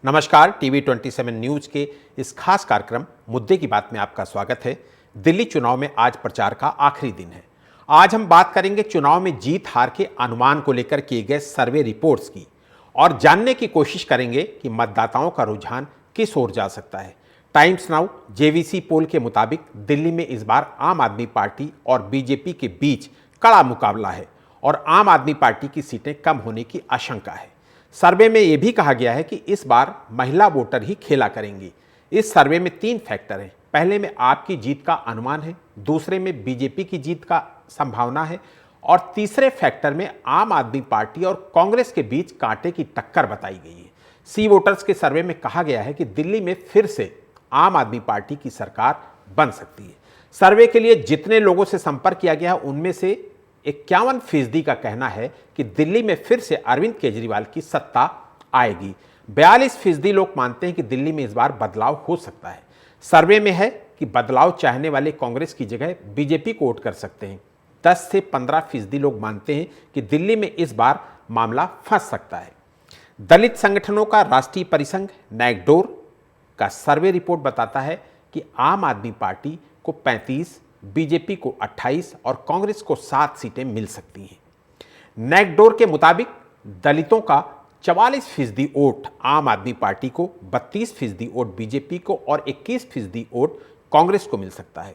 नमस्कार, TV 27 news के इस खास कार्यक्रम मुद्दे की बात में आपका स्वागत है। दिल्ली चुनाव में आज प्रचार का आखिरी दिन है। आज हम बात करेंगे चुनाव में जीत हार के अनुमान को लेकर किए गए सर्वे रिपोर्ट्स की और जानने की कोशिश करेंगे कि मतदाताओं का रुझान किस ओर जा सकता है। टाइम्स नाउ जेवीसी पोल के मुताबिक दिल्ली में इस बार आम आदमी पार्टी और बीजेपी के बीच कड़ा मुकाबला है और आम आदमी पार्टी की सीटें कम होने की आशंका है। सर्वे में यह भी कहा गया है कि इस बार महिला वोटर ही खेला करेंगी। इस सर्वे में 3 फैक्टर हैं। पहले में आपकी जीत का अनुमान है, दूसरे में बीजेपी की जीत का संभावना है और तीसरे फैक्टर में आम आदमी पार्टी और कांग्रेस के बीच कांटे की टक्कर बताई गई है। सी वोटर्स के सर्वे में कहा गया है कि दिल्ली में फिर से आम आदमी पार्टी की सरकार बन सकती है। सर्वे के लिए जितने लोगों से संपर्क किया गया उनमें से 51% का कहना है कि दिल्ली में फिर से अरविंद केजरीवाल की सत्ता आएगी। 42% लोग मानते हैं कि दिल्ली में इस बार बदलाव हो सकता है। सर्वे में है कि बदलाव चाहने वाले कांग्रेस की जगह बीजेपी को वोट कर सकते हैं। 10 से 15% लोग मानते हैं कि दिल्ली में इस बार मामला फंस सकता है। दलित संगठनों का राष्ट्रीय परिसंघ नैगडोर का सर्वे रिपोर्ट बताता है कि आम आदमी पार्टी को 35, बीजेपी को 28 और कांग्रेस को 7 सीटें मिल सकती हैं। नैगडोर के मुताबिक दलितों का 44% वोट आम आदमी पार्टी को, 32% वोट बीजेपी को और 21% वोट कांग्रेस को मिल सकता है।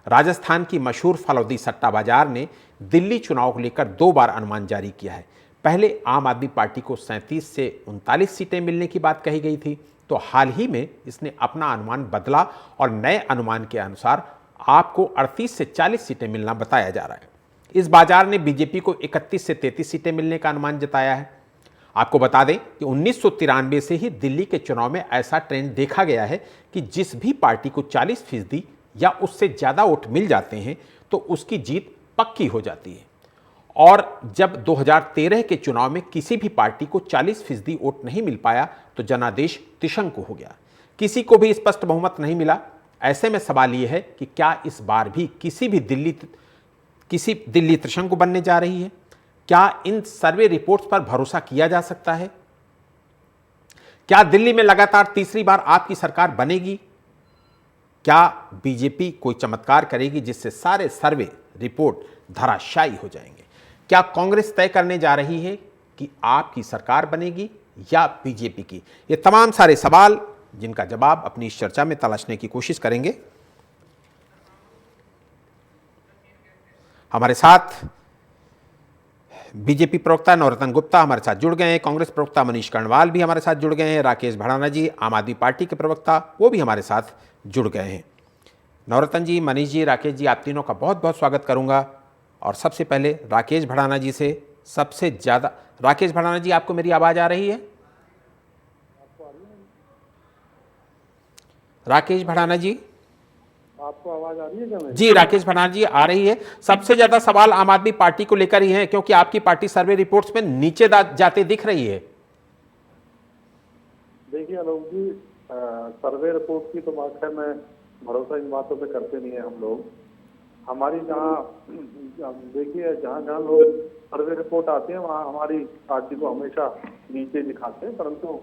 राजस्थान की मशहूर फलौदी सट्टा बाजार ने दिल्ली चुनाव को लेकर 2 बार अनुमान जारी किया है। पहले आम आदमी पार्टी को 37 से 39 सीटें मिलने की बात कही गई थी, तो हाल ही में इसने अपना अनुमान बदला और नए अनुमान के अनुसार आपको 38 से 40 सीटें मिलना बताया जा रहा है। इस बाजार ने बीजेपी को 31 से 33 सीटें मिलने का अनुमान जताया है। आपको बता दें कि 1993 से ही दिल्ली के चुनाव में ऐसा ट्रेंड देखा गया है कि जिस भी पार्टी को 40% या उससे ज़्यादा वोट मिल जाते हैं तो उसकी जीत पक्की हो जाती है। और जब 2013 के चुनाव में किसी भी पार्टी को 40% वोट नहीं मिल पाया तो जनादेश त्रिशंकु हो गया, किसी को भी स्पष्ट बहुमत नहीं मिला। ऐसे में सवाल यह है कि क्या इस बार भी किसी दिल्ली त्रिशंकु बनने जा रही है? क्या इन सर्वे रिपोर्ट्स पर भरोसा किया जा सकता है? क्या दिल्ली में लगातार तीसरी बार आपकी सरकार बनेगी? क्या बीजेपी कोई चमत्कार करेगी जिससे सारे सर्वे रिपोर्ट धराशायी हो जाएंगे? क्या कांग्रेस तय करने जा रही है कि आपकी सरकार बनेगी या बीजेपी की? ये तमाम सारे सवाल जिनका जवाब अपनी इस चर्चा में तलाशने की कोशिश करेंगे। हमारे साथ बीजेपी प्रवक्ता नवरत्न गुप्ता हमारे साथ जुड़ गए हैं, कांग्रेस प्रवक्ता मनीष कर्णवाल भी हमारे साथ जुड़ गए हैं, राकेश भड़ाना जी आम आदमी पार्टी के प्रवक्ता वो भी हमारे साथ जुड़ गए हैं। नवरत्न जी, मनीष जी, राकेश जी, आप तीनों का बहुत बहुत स्वागत करूंगा। और सबसे पहले राकेश भड़ाना जी से सबसे ज़्यादा, राकेश भड़ाना जी आपको मेरी आवाज़ आ रही है? राकेश भड़ाना जी, आपको आवाज आ रही है क्या मेरी? जी राकेश भड़ाना जी आ रही है। सबसे ज्यादा सवाल आम आदमी पार्टी को लेकर ही है क्योंकि आपकी पार्टी सर्वे रिपोर्ट्स में नीचे जाते दिख रही है। देखिए आलोक जी, सर्वे रिपोर्ट की तो बात है, मैं भरोसा इन बातों पे करते नहीं है हम लोग। हमारी देखिए जहाँ जहाँ लोग सर्वे रिपोर्ट आते हैं वहाँ हमारी पार्टी को हमेशा नीचे दिखाते हैं, परंतु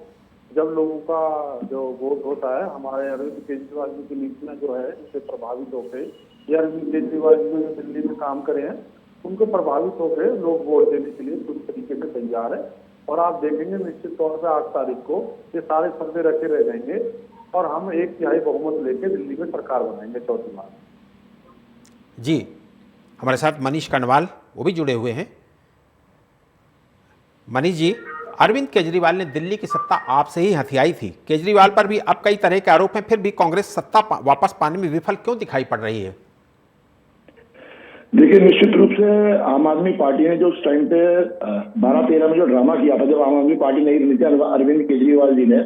जब लोगों का जो वोट होता है, हमारे अरविंद केजरीवाल जी की नीतियाँ जो है इससे प्रभावित होकर, या अरविंद केजरीवाल जी जो दिल्ली में काम करे हैं उनको प्रभावित होकर लोग वोट देने के लिए पूरी तरीके से तैयार है। और आप देखेंगे निश्चित तौर पर 8 तारीख को ये सारे सर्वे रखे रह जाएंगे और हम 1/3 बहुमत लेके दिल्ली में सरकार बनाएंगे 4थी बार। जी, हमारे साथ मनीष कर्णवाल वो भी जुड़े हुए हैं। मनीष जी, अरविंद केजरीवाल ने दिल्ली की सत्ता आपसे ही हथियाई थी। केजरीवाल पर भी अब कई तरह के आरोप हैं, फिर भी कांग्रेस सत्ता वापस पाने में विफल क्यों दिखाई पड़ रही है? देखिए, निश्चित रूप से आम आदमी पार्टी ने जो उस टाइम पे 12-13 में जो ड्रामा किया था, जब आम आदमी पार्टी नहीं बनी थी, अरविंद केजरीवाल जी ने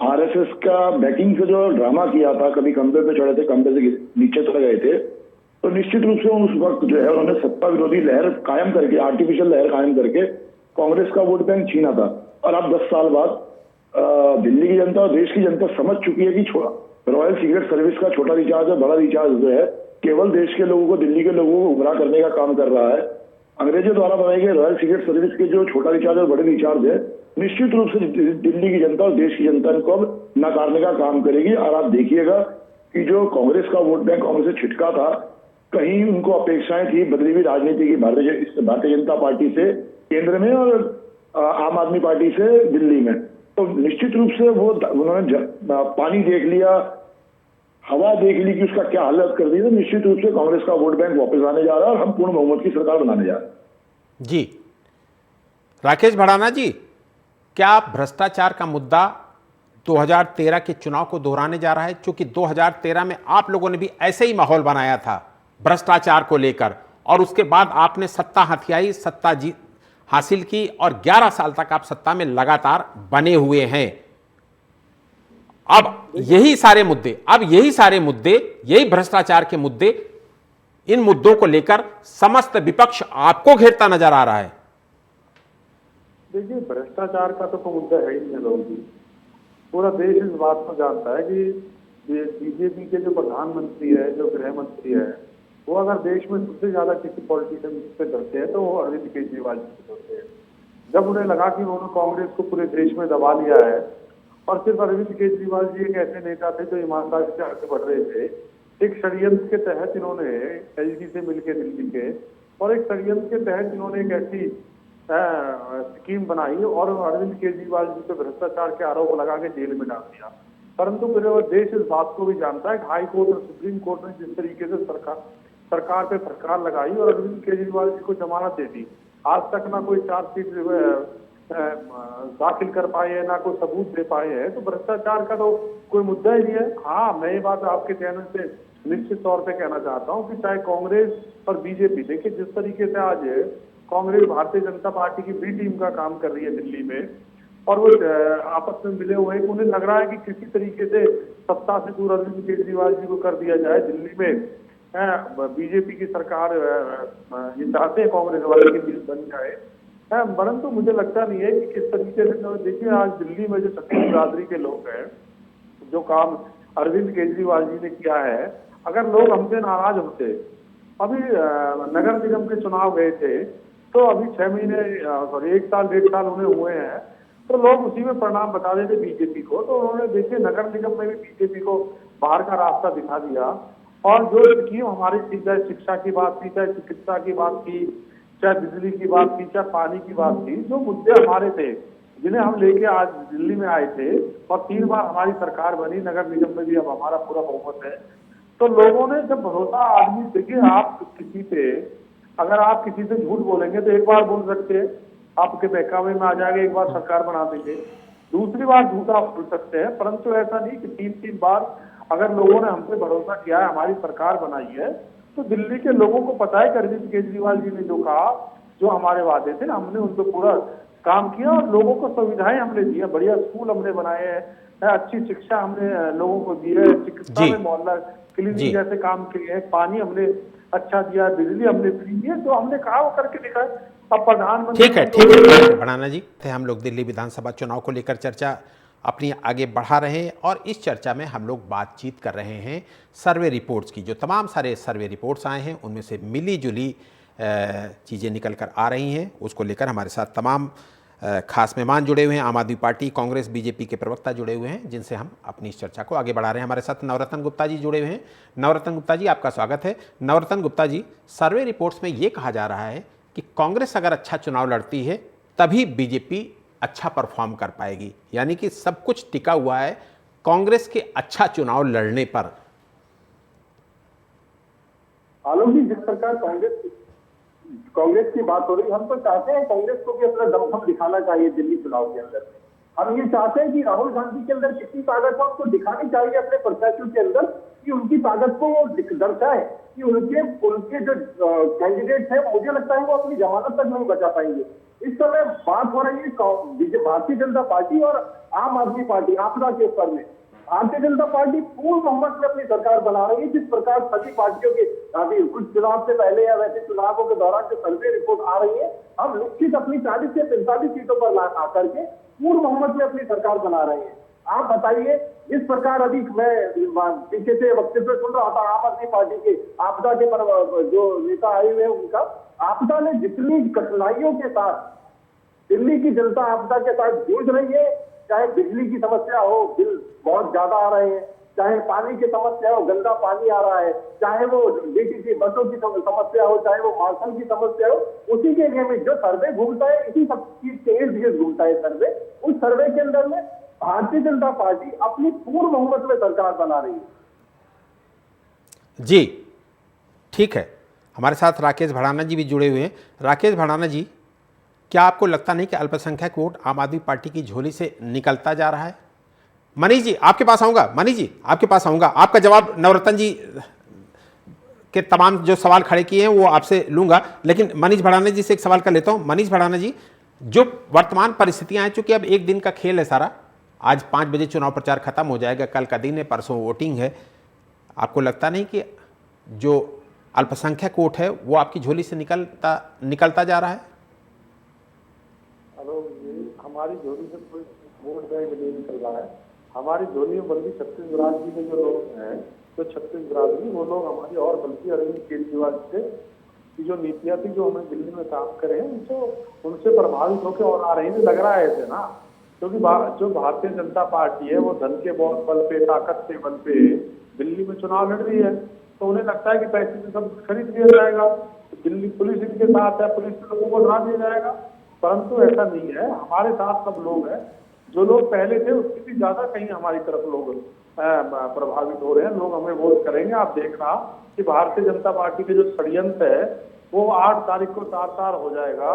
आरएसएस का बैकिंग से जो ड्रामा किया था, कभी खंबे पे चढ़े थे, खंबे से नीचे चले गए थे, तो निश्चित रूप से उस वक्त जो है उन्होंने सत्ता विरोधी लहर कायम करके, आर्टिफिशियल लहर कायम करके कांग्रेस का वोट बैंक छीना था। और अब 10 साल बाद दिल्ली की जनता और देश की जनता समझ चुकी है कि रॉयल सीक्रेट सर्विस का छोटा रिचार्ज और बड़ा रिचार्ज जो है केवल देश के लोगों को, दिल्ली के लोगों को गुमराह करने का काम कर रहा है। अंग्रेजों द्वारा बनाई गई रॉयल सीक्रेट सर्विस के जो छोटा रिचार्ज और बड़े रिचार्ज है निश्चित रूप से दिल्ली की जनता और देश की जनता इनको अब नकारने का काम करेगी। और आप देखिएगा कि जो कांग्रेस का वोट बैंक कांग्रेस से छिटका था, कहीं उनको अपेक्षाएं थी बदली हुई राजनीति की भारतीय जनता पार्टी से केंद्र में और आम आदमी पार्टी से दिल्ली में, तो निश्चित रूप से वो उन्होंने पानी देख लिया, हवा देख ली कि उसका क्या हालत कर दी, तो निश्चित रूप से कांग्रेस का वोट बैंक वापस आने जा रहा है और हम पूर्ण बहुमत की सरकार बनाने जा रहे हैं। जी राकेश भड़ाना जी, क्या आप भ्रष्टाचार का मुद्दा 2013 के चुनाव को दोहराने जा रहा है? क्योंकि 2013 में आप लोगों ने भी ऐसे ही माहौल बनाया था भ्रष्टाचार को लेकर, और उसके बाद आपने सत्ता हथियाई, सत्ता जीत हासिल की और 11 साल तक आप सत्ता में लगातार बने हुए हैं। अब यही सारे मुद्दे, यही भ्रष्टाचार के मुद्दे, इन मुद्दों को लेकर समस्त विपक्ष आपको घेरता नजर आ रहा है। देखिए, भ्रष्टाचार का तो मुद्दा है ही नहीं लोगों की। पूरा देश इस बात को जानता है कि बीजेपी के जो प्रधानमंत्री है, जो गृह मंत्री है, वो अगर देश में सबसे ज्यादा किसी पॉलिटिशियन से डरते हैं तो वो अरविंद केजरीवाल जी से डरते हैं। जब उन्हें लगा कि उन्होंने कांग्रेस को पूरे देश में दबा लिया है, और सिर्फ अरविंद केजरीवाल जी एक ऐसे नेता थे जो ईमानदारी से आगे बढ़ रहे थे, एक षड्यंत्र के तहत इन्होंने एलजी से मिलकर दिल्ली के, और एक षड्यंत्र के तहत इन्होंने एक ऐसी स्कीम बनाई और अरविंद केजरीवाल जी पे भ्रष्टाचार के आरोप लगा के जेल में डाल दिया। परंतु पूरे देश इस बात को भी जानता है कि हाई कोर्ट और सुप्रीम कोर्ट ने जिस तरीके से सरकार पे फटकार लगाई और अरविंद केजरीवाल जी को जमानत दे दी, आज तक ना कोई चार्जशीट दाखिल कर पाए है, ना कोई सबूत दे पाए हैं, तो भ्रष्टाचार का तो कोई मुद्दा ही नहीं है। हाँ, मैं ये बात आपके चैनल से निश्चित तौर पे कहना चाहता हूँ कि चाहे कांग्रेस और बीजेपी, देखिए जिस तरीके से आज कांग्रेस भारतीय जनता पार्टी की बी टीम का काम कर रही है दिल्ली में, और वो आपस में मिले हुए, उन्हें लग रहा है कि किसी तरीके से सत्ता से दूर अरविंद केजरीवाल जी को कर दिया जाए दिल्ली में। बीजेपी की सरकार ये चाहते हैं कांग्रेस वाले की मिल बन जाए, परंतु मुझे लगता नहीं है कि किस तरीके से। देखिए, आज दिल्ली में जो क्षत्रिय बिरादरी के लोग हैं, जो काम अरविंद केजरीवाल जी ने किया है, अगर लोग हमसे नाराज होते, अभी नगर निगम के चुनाव गए थे, तो अभी 6 महीने सॉरी 1 साल 1.5 साल उन्हें हुए हैं, तो लोग उसी में परिणाम बता देते बीजेपी को। तो उन्होंने देखिए नगर निगम में भी बीजेपी को बाहर का रास्ता दिखा दिया, और जो स्कीम हमारी थी, चाहे शिक्षा की बात थी, चाहे चिकित्सा की बात थी, चाहे बिजली की बात थी, चाहे पानी की बात थी, जो मुद्दे हमारे थे, जिन्हें हम लेके आज दिल्ली में आए थे, और 3 बार हमारी सरकार बनी, नगर निगम में भी अब हमारा पूरा बहुमत है, तो लोगों ने जब भरोसा, आदमी देखिए, आप किसी पे अगर आप किसी से झूठ बोलेंगे तो एक बार बोल सकते हैं, आपके बहकावे में आ जाएगा, एक बार सरकार बना देंगे, दूसरी बार झूठ आप बोल सकते हैं, परंतु ऐसा नहीं कि 3-3 बार अगर लोगों ने हमसे भरोसा किया है, हमारी सरकार बनाई है, तो दिल्ली के लोगों को पता है कि अरविंद केजरीवाल जी ने जो कहा, जो हमारे वादे थे, हमने उन पर पूरा काम किया, और लोगों को सुविधाएं हमने दी है, बढ़िया स्कूल हमने बनाए हैं, अच्छी शिक्षा हमने लोगों को दी है, चिकित्सा में मोहल्ला क्लिनिक जैसे काम किए हैं, पानी हमने अच्छा दिया, बिजली हमने फ्री दी है, जो हमने कहा वो करके दिखाया। अब प्रधानमंत्री, ठीक है भड़ाना जी, हम लोग दिल्ली विधानसभा चुनाव को लेकर चर्चा अपनी आगे बढ़ा रहे हैं, और इस चर्चा में हम लोग बातचीत कर रहे हैं सर्वे रिपोर्ट्स की। जो तमाम सारे सर्वे रिपोर्ट्स आए हैं, उनमें से मिली जुली चीज़ें निकल कर आ रही हैं, उसको लेकर हमारे साथ तमाम खास मेहमान जुड़े हुए हैं। आम आदमी पार्टी, कांग्रेस, बीजेपी के प्रवक्ता जुड़े हुए हैं, जिनसे हम अपनी इस चर्चा को आगे बढ़ा रहे हैं। हमारे साथ नवरत्न गुप्ता जी जुड़े हुए हैं। नवरत्न गुप्ता जी, आपका स्वागत है। नवरत्न गुप्ता जी, सर्वे रिपोर्ट्स में ये कहा जा रहा है कि कांग्रेस अगर अच्छा चुनाव लड़ती है तभी बीजेपी अच्छा परफॉर्म कर पाएगी, यानी कि सब कुछ टिका हुआ है कांग्रेस के अच्छा चुनाव लड़ने पर। आलोक जी, जिस प्रकार कांग्रेस की बात हो रही है, हम तो चाहते हैं कांग्रेस को भी अपना दमखम दिखाना चाहिए दिल्ली चुनाव के अंदर। हम ये चाहते हैं कि राहुल गांधी के अंदर कितनी ताकत है उनको दिखानी चाहिए अपने प्रत्याशियों के अंदर, कि उनकी ताकत को वो दर्शाए कि उनके जो कैंडिडेट है, मुझे लगता है वो अपनी जमानत तक नहीं बचा पाएंगे। इस समय बात हो रही है भारतीय जनता पार्टी और आम आदमी पार्टी आपदा के स्तर में। भारतीय जनता पार्टी पूर्ण बहुमत में अपनी सरकार बना रही है, जिस प्रकार सभी पार्टियों के अभी कुछ चुनाव से पहले या वैसे चुनावों के दौरान जो सर्वे रिपोर्ट आ रही है, हम निश्चित अपनी 40 से 45 सीटों पर आकर के पूर्ण बहुमत में अपनी सरकार बना रहे हैं। आप बताइए, इस प्रकार अभी मैं पीछे से वक्तव्य सुन रहा था आम आदमी पार्टी के आपदा के पर जो नेता आए हुए हैं उनका, आपदा ने जितनी कठिनाइयों के साथ दिल्ली की जनता आपदा के साथ जूझ रही है, चाहे बिजली की समस्या हो, बिल बहुत ज्यादा आ रहे हैं, चाहे पानी की समस्या हो, गंदा पानी आ रहा है, चाहे वो डीटीसी बसों की समस्या हो, चाहे वो मौसम की समस्या हो, उसी के लिए में जो सर्वे घूमता है, इसी सब चीज के इर्द गिर्द घूमता है सर्वे। उस सर्वे के अंदर में भारतीय जनता पार्टी अपनी पूर्ण बहुमत में सरकार बना रही है। जी ठीक है, हमारे साथ राकेश भड़ाना जी भी जुड़े हुए हैं। राकेश भड़ाना जी, क्या आपको लगता नहीं कि अल्पसंख्यक वोट आम आदमी पार्टी की झोली से निकलता जा रहा है? मनीष जी आपके पास आऊंगा, मनीष जी आपके पास आऊंगा, आपका जवाब नवरत्न जी के तमाम जो सवाल खड़े किए हैं वो आपसे लूंगा, लेकिन मनीष भड़ाना जी से एक सवाल कर लेता हूं। मनीष भड़ाना जी, जो वर्तमान परिस्थितियां हैं, चूंकि अब एक दिन का खेल है सारा, आज 5 बजे चुनाव प्रचार खत्म हो जाएगा, कल का दिन है, परसों वोटिंग है, आपको लगता नहीं कि जो अल्पसंख्यक वोट है वो आपकी झोली से निकलता जा रहा है? हेलो, ये हमारी झोली से कोई वोट बैंक नहीं निकल रहा है। हमारी झोली में बल्कि छत्तीसगढ़ जी के जो लोग हैं, तो छत्तीसगढ़ में वो लोग हमारी, और बल्कि अरविंद केजरीवाल से की जो नीतियां थी, जो हमें दिल्ली में काम करे हैं, उनसे प्रभावित होकर और आ रही है, लग रहा है ऐसे ना। क्योंकि जो भारतीय जनता पार्टी है वो धन के बल पे, ताकत के बल पे दिल्ली में चुनाव लड़ रही है, तो उन्हें लगता है कि पैसे से सब खरीद लिया जाएगा, दिल्ली पुलिस इनके साथ है, पुलिस के लोगों को डरा दिया जाएगा। परंतु ऐसा नहीं है, हमारे साथ सब लोग हैं, जो लोग पहले थे उससे भी ज्यादा कहीं हमारी तरफ लोग प्रभावित हो रहे हैं, लोग हमें वोट करेंगे। आप देखना कि भारतीय जनता पार्टी के जो षड्यंत्र है वो 8 तारीख को तार-तार हो जाएगा,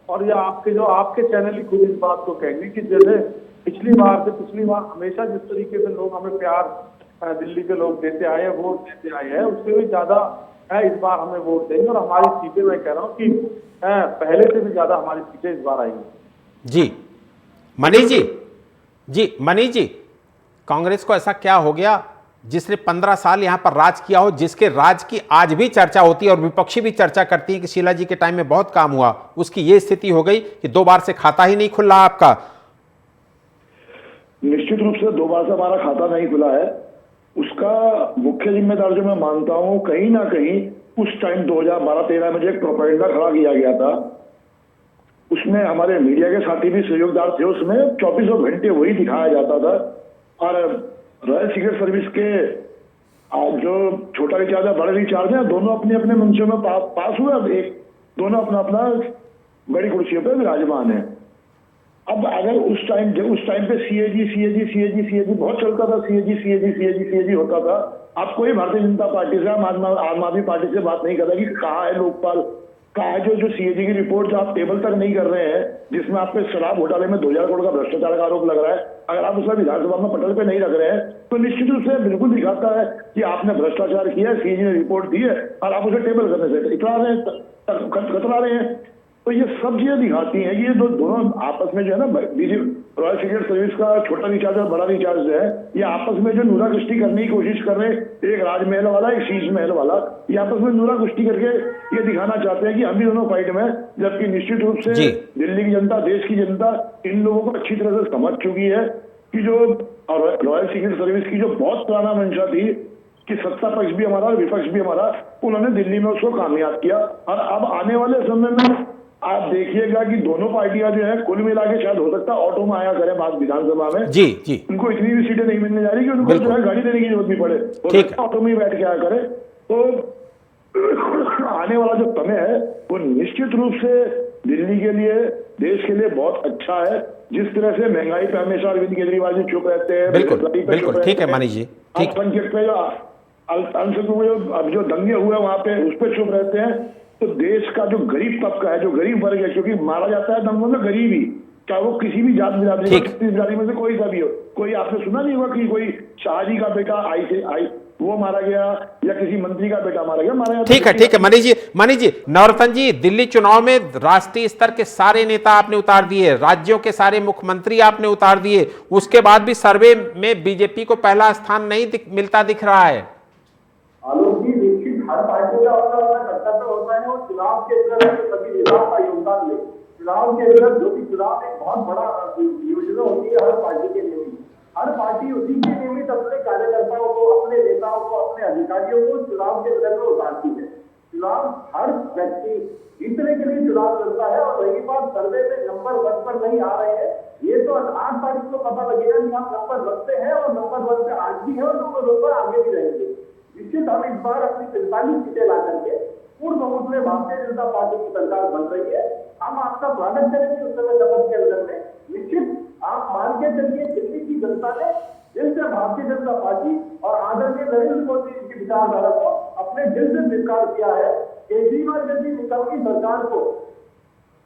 और ये आपके चैनल ही खुद इस बात को कहेंगे कि जैसे पिछली बार हमेशा जिस तरीके से लोग हमें प्यार दिल्ली के लोग देते आए हैं, वोट देते आए हैं, उससे भी ज्यादा इस बार हमें वोट देंगे, और हमारी सीटें, मैं कह रहा हूँ कि पहले से भी ज्यादा हमारी सीटें इस बार आएंगी। जी मनीष जी, मनीष जी, कांग्रेस को ऐसा क्या हो गया जिसने 15 साल यहां पर राज किया हो, जिसके राज की आज भी चर्चा होती है और विपक्षी भी चर्चा करती है कि शीला जी के टाइम में बहुत काम हुआ, उसकी यह स्थिति हो गई कि 2 बार से खाता ही नहीं खुल रहा आपका? निश्चित रूप से 2 बार से हमारा खाता नहीं खुला है। उसका मुख्य जिम्मेदार जो मैं मानता हूं, कहीं ना कहीं उस टाइम 2012-13 में जो एक प्रोपेगेंडा खड़ा किया गया था, उसमें हमारे मीडिया के साथी भी सहयोगदार थे। उसमें 24 घंटे वही दिखाया जाता था, और रॉयल सीक्रेट सर्विस के जो छोटा रिचार्ज है, बड़े रिचार्ज है, दोनों अपने अपने मंचों में पास हुए, दोनों अपना अपना बड़ी कुर्सियों पर विराजमान है। अब अगर उस टाइम पे सीएजी बहुत चलता था, सीएजी होता था। अब कोई भारतीय जनता पार्टी से, आम आदमी पार्टी से बात नहीं कर रहा कि कहाँ है लोकपाल, कहाँ है जो सीएजी की रिपोर्ट जो आप टेबल तक नहीं कर रहे हैं, जिसमें आपके शराब घोटाले में 2000 करोड़ का भ्रष्टाचार का आरोप लग रहा है, अगर आप उसका विधानसभा में पटल पे नहीं रख रहे हैं, तो निश्चित रूप से बिल्कुल दिखाता है कि आपने भ्रष्टाचार किया, सीएजी ने रिपोर्ट दी है, और आप उसे टेबल करने से कतरा रहे हैं। तो ये सब चीजें दिखाती हैं कि ये दोनों आपस में जो है ना, रॉयल सीक्रेट सर्विस का छोटा रिचार्ज और बड़ा रिचार्ज जो है, ये आपस में जो नूरा कुश्ती करने की कोशिश कर रहे हैं, एक राजमहल वाला, एक शीश महल वाला, ये आपस में नूरा कुश्ती करके ये दिखाना चाहते हैं कि हम भी दोनों फाइट में। जबकि निश्चित रूप से दिल्ली की जनता, देश की जनता इन लोगों को अच्छी तरह से समझ चुकी है कि जो रॉयल सीक्रेट सर्विस की जो बहुत पुराना मंशा थी कि सत्ता पक्ष भी हमारा, विपक्ष भी हमारा, उन्होंने दिल्ली में उसको कामयाब किया। और अब आने वाले समय में आप देखिएगा कि दोनों पार्टियां जो है, कुल मिला के शायद हो सकता है ऑटो में आया करें बात विधानसभा में। जी उनको इतनी भी सीटें नहीं मिलने जा रही कि उनको जो है गाड़ी देने की जरूरत नहीं पड़े, हो सकता है ऑटो में बैठ के आया करें। तो आने वाला जो समय है वो निश्चित रूप से दिल्ली के लिए, देश के लिए बहुत अच्छा है। जिस तरह से महंगाई पे हमेशा अरविंद केजरीवाल जी चुप रहते हैं, बिल्कुल ठीक है मनीष जी, अल्पसंख्यक पे जो दंगे हुए वहां पे उस पर चुप रहते हैं। तो देश का जो गरीब तबका है, जो गरीब वर्ग है, क्योंकि मारा जाता है दंगों में गरीब ही, चाहे वो किसी भी जात बिरादरी में से कोई सा भी हो। कोई आपने सुना नहीं होगा कि कोई शाहजी का बेटा वो मारा गया, या किसी मंत्री का बेटा मारा गया। ठीक है मनीष जी, नवरत्न जी, दिल्ली चुनाव में राष्ट्रीय स्तर के सारे नेता आपने उतार दिए, राज्यों के सारे मुख्यमंत्री आपने उतार दिए, उसके बाद भी सर्वे में बीजेपी को पहला स्थान नहीं मिलता दिख रहा है। आलोक जी, निश्चित हर पार्टी का अपना कर्तव्य होता है, और चुनाव के अंदर सभी नेताओं का योगदान ले। चुनाव के अंदर जो भी चुनाव एक बहुत बड़ा योजना होती है हर पार्टी के नियमित, हर पार्टी उसी के नियमित अपने कार्यकर्ताओं को, अपने नेताओं को, अपने अधिकारियों को चुनाव के अंदर में उतारती है। चुनाव हर व्यक्ति जीतने के लिए चुनाव लड़ता है। और रही बात सर्वे में नंबर 1 पर नहीं आ रहे हैं, ये तो 8 तारीख को पता लगेगा कि हम नंबर 1 पे हैं और नंबर 1 पे आज भी है और नंबर 2 पर आगे भी रहेंगे। निश्चित हम इस बार अपनी 45 सीटें ला करके पूर्ण बहुमत में भारतीय जनता पार्टी की सरकार बन रही है। हम आपका स्वागत करेंगे उस समय शपथ के अंदर में। निश्चित आप मान के चलिए, दिल्ली की जनता ने दिल से भारतीय जनता पार्टी और आदरणीय नरेंद्र मोदी जी की विचारधारा को अपने दिल से स्वीकार किया है। केजरीवाल जैसी निकलती सरकार को,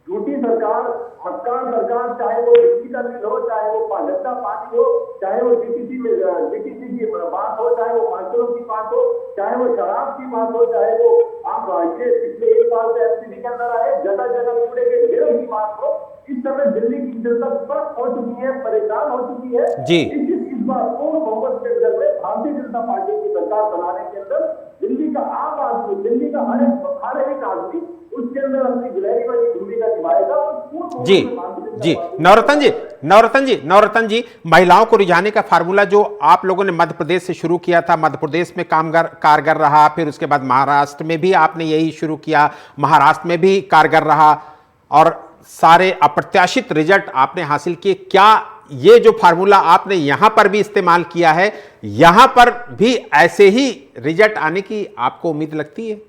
झूठी सरकार, मक्कार सरकार, चाहे वो बिजली का बिल हो, चाहे वो गंदा पानी हो, चाहे वो डीटीसी की बात हो, चाहे वो मास्टरों की बात हो, चाहे वो शराब की बात हो, चाहे वो आप ये पिछले 1 साल से एमसीडी के अंदर आए जगह जगह कूड़े के ढेरों की बात हो, इस समय दिल्ली की जनता स्पष्ट हो चुकी है, परेशान हो चुकी है जी। इस बार पूर्ण बहुमत के अंदर में भारतीय जनता पार्टी की सरकार बनाने के अंदर दिल्ली का आम आदमी, दिल्ली का हर एक आदमी उसके अंदर अपनी गिलहरी वाली भूमिका निभाएगा। जी जी नवरत्न जी, महिलाओं को रिझाने का फार्मूला जो आप लोगों ने मध्य प्रदेश से शुरू किया था, मध्य प्रदेश में कारगर रहा, फिर उसके बाद महाराष्ट्र में भी आपने यही शुरू किया, महाराष्ट्र में भी कारगर रहा और सारे अप्रत्याशित रिजल्ट आपने हासिल किए। क्या ये जो फार्मूला आपने यहां पर भी इस्तेमाल किया है, यहां पर भी ऐसे ही रिजल्ट आने की आपको उम्मीद लगती है?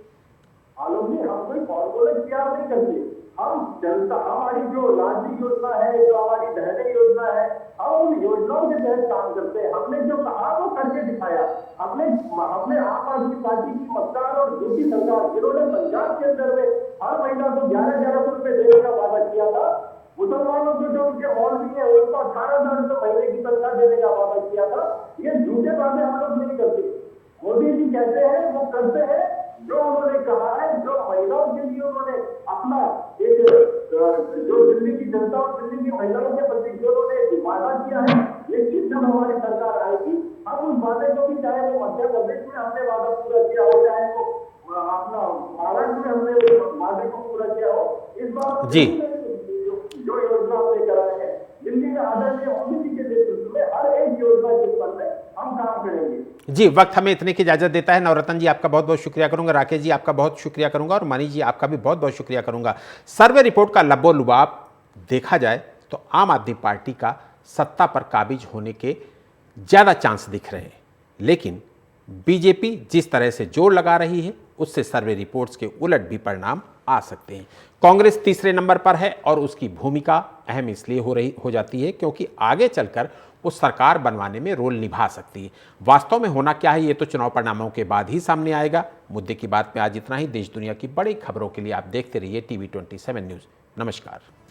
आलोक जी, हम कोई फॉर्मूला तैयार नहीं करते। हम जनता, हमारी जो राज्य योजना है, जो हमारी बहने योजना है, हम उन योजनाओं के तहत काम करते हैं। हमने जो कहा वो करके दिखाया। हमने आम आदमी पार्टी की मक्कार और झूठी सरकार, जिन्होंने पंजाब के अंदर में हर महीना को 11,000 रुपए देने का वादा किया था, मुसलमानों को जो उनके मौलवी है उनको 18,000 रुपए महीने की तनख्वाह देने का वादा किया था। ये झूठे वादे हम लोग नहीं करते। मोदी जी कहते हैं वो करते हैं जो उन्होंने कहा है। जो महिलाओं के लिए उन्होंने अपना एक जो दिल्ली की जनता और दिल्ली की महिलाओं के प्रति जो उन्होंने वादा किया है, निश्चित जब हमारी सरकार आएगी हम उस वादे को भी, चाहे वो मध्य प्रदेश में हमने वादा पूरा किया हो, चाहे वो अपना महाराष्ट्र में हमने वादे को पूरा किया हो, इस बार जी जो योजना हमने कराए हैं दिल्ली में आदरणीय मोदी जी के नेतृत्व में हर एक योजना के ऊपर में हम काम करेंगे। जी, वक्त हमें इतने की इजाजत देता है। नवरत्न जी आपका बहुत बहुत शुक्रिया करूंगा, राकेश जी आपका बहुत शुक्रिया करूंगा और मनीष जी आपका भी बहुत बहुत शुक्रिया करूंगा। सर्वे रिपोर्ट का लबोलुबाब देखा जाए तो आम आदमी पार्टी का सत्ता पर काबिज होने के ज़्यादा चांस दिख रहे हैं, लेकिन बीजेपी जिस तरह से जोर लगा रही है उससे सर्वे रिपोर्ट्स के उलट भी परिणाम आ सकते हैं। कांग्रेस तीसरे नंबर पर है और उसकी भूमिका अहम इसलिए हो जाती है क्योंकि आगे चलकर वो सरकार बनवाने में रोल निभा सकती है। वास्तव में होना क्या है ये तो चुनाव परिणामों के बाद ही सामने आएगा। मुद्दे की बात में आज इतना ही। देश दुनिया की बड़ी खबरों के लिए आप देखते रहिए TV 27 न्यूज़। नमस्कार।